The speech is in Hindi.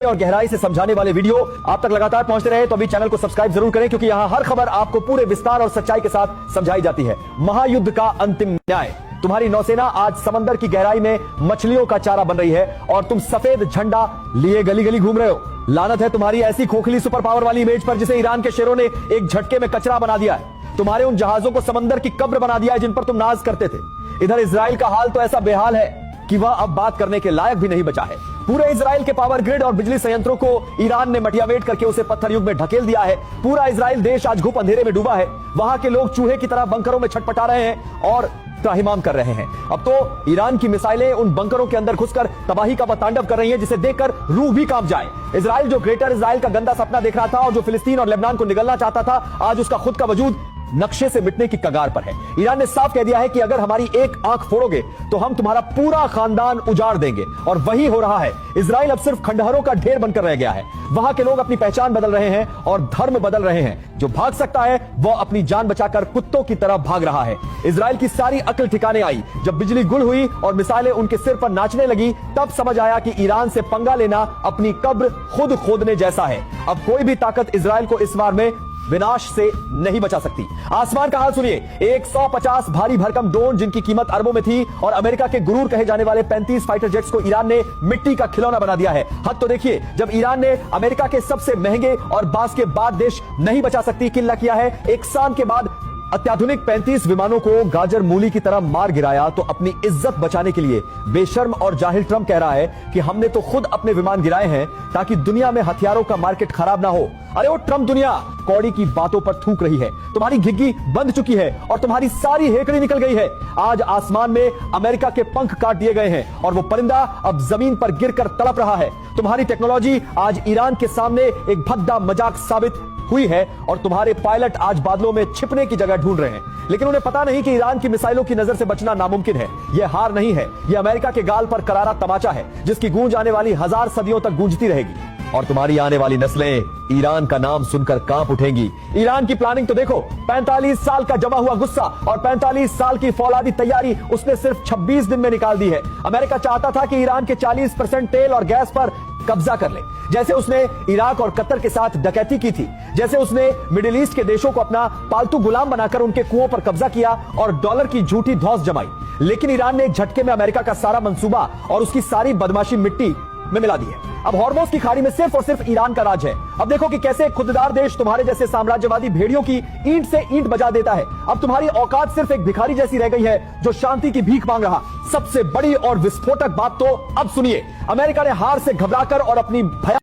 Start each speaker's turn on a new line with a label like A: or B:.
A: और गहराई से समझाने वाले वीडियो आप तक लगातार पहुंचते रहे तो अभी चैनल को सब्सक्राइब जरूर करें, क्योंकि यहां हर खबर आपको पूरे विस्तार और सच्चाई के साथ समझाई जाती है। महायुद्ध का अंतिम न्याय। तुम्हारी नौसेना आज समंदर की गहराई में मछलियों का चारा बन रही है और तुम सफेद झंडा लिए गली गली घूम रहे हो। लानत है तुम्हारी ऐसी खोखली सुपर पावर वाली इमेज पर, जिसे ईरान के शेरों ने एक झटके में कचरा बना दिया है। तुम्हारे उन जहाजों को समंदर की कब्र बना दिया है जिन पर तुम नाज करते थे। इधर इजराइल का हाल तो ऐसा बेहाल है कि वह अब बात करने के लायक भी नहीं बचा है। पूरे इजराइल के पावर ग्रिड और बिजली संयंत्रों को ईरान ने मटियामेट करके उसे पत्थर युग में ढकेल दिया है। पूरा इजराइल देश आज घुप अंधेरे में डूबा है। वहां के लोग चूहे की तरह बंकरों में छटपटा रहे हैं और त्राहिमाम कर रहे हैं। अब तो ईरान की मिसाइलें उन बंकरों के अंदर घुसकर तबाही का तांडव कर रही हैं, जिसे देखकर रूह भी कांप जाए। इजराइल जो ग्रेटर इजराइल का गंदा सपना देख रहा था और जो फिलिस्तीन और लेबनान को निगलना चाहता था, आज उसका खुद का वजूद नक्शे से मिटने की कगार पर है। ईरान ने साफ कह दिया है कि अगर हमारी एक आंख फोड़ोगे तो हम तुम्हारा पूरा खानदान उजाड़ देंगे, और वही हो रहा है। इजराइल अब सिर्फ खंडहरों का ढेर बनकर रह गया है। वहां के लोग अपनी पहचान बदल रहे हैं और धर्म बदल रहे हैं। जो भाग सकता है वह अपनी जान बचाकर कुत्तों की तरह भाग रहा है। इजराइल की सारी अक्ल ठिकाने आई जब बिजली गुल हुई और मिसाइलें उनके सिर पर नाचने लगी। तब समझ आया कि ईरान से पंगा लेना अपनी कब्र खुद खोदने जैसा है। अब कोई भी ताकत इजराइल को इस बार में विनाश से नहीं बचा सकती। आसमान का हाल सुनिए। 150 भारी भरकम ड्रोन जिनकी कीमत अरबों में थी और अमेरिका के गुरूर कहे जाने वाले 35 फाइटर जेट्स को ईरान ने मिट्टी का खिलौना बना दिया है। हद तो देखिए, जब ईरान ने अमेरिका के सबसे महंगे और बास के बाद देश नहीं बचा सकती किल्ला किया है। एक शाम के बाद अत्याधुनिक 35 विमानों को गाजर मूली की तरह मार गिराया, तो अपनी इज्जत बचाने के लिए बेशर्म और जाहिल ट्रंप कह रहा है कि हमने तो खुद अपने विमान गिराए हैं ताकि दुनिया में हथियारों का मार्केट खराब ना हो। अरे वो ट्रंप दुनिया कौड़ी की बातों पर थूक रही है। तुम्हारी घिग्गी बंद चुकी है और तुम्हारी सारी हेकड़ी निकल गई है। आज आसमान में अमेरिका के पंख काट दिए गए हैं और वो परिंदा अब जमीन पर गिरकर तड़प रहा है। तुम्हारी टेक्नोलॉजी आज ईरान के सामने एक भद्दा मजाक साबित हुई है और तुम्हारे पायलट आज बादलों में छिपने की जगह ढूंढ रहे हैं। लेकिन उन्हें पता नहीं कि ईरान की मिसाइलों की नजर से बचना नामुमकिन है। यह हार नहीं है, यह अमेरिका के गाल पर करारा तमाचा है, जिसकी गूंज आने वाली 1000 सदियों तक गूंजती रहेगी। और तुम्हारी आने वाली नस्लें ईरान का नाम सुनकर कांप उठेंगी। ईरान की प्लानिंग तो देखो। 45 साल का जमा हुआ गुस्सा और 45 साल की फौलादी तैयारी उसने सिर्फ 26 दिन में निकाल दी है। अमेरिका चाहता था कि ईरान के 40% तेल और गैस पर कब्जा कर ले, जैसे उसने इराक और कतर के साथ डकैती की थी, जैसे उसने मिडिल ईस्ट के देशों को अपना पालतू गुलाम बनाकर उनके कुओं पर कब्जा किया और डॉलर की झूठी धौंस जमाई। लेकिन ईरान ने एक झटके में अमेरिका का सारा मंसूबा और उसकी सारी बदमाशी मिट्टी में मिला दी है। अब हॉर्मोज की खाड़ी में सिर्फ और सिर्फ ईरान का राज है। अब देखो कि कैसे खुददार देश तुम्हारे जैसे साम्राज्यवादी भेड़ियों की ईंट से ईंट बजा देता है। अब तुम्हारी औकात सिर्फ एक भिखारी जैसी रह गई है जो शांति की भीख मांग रहा। सबसे बड़ी और विस्फोटक बात तो अब सुनिए। अमेरिका ने हार से घबराकर और अपनी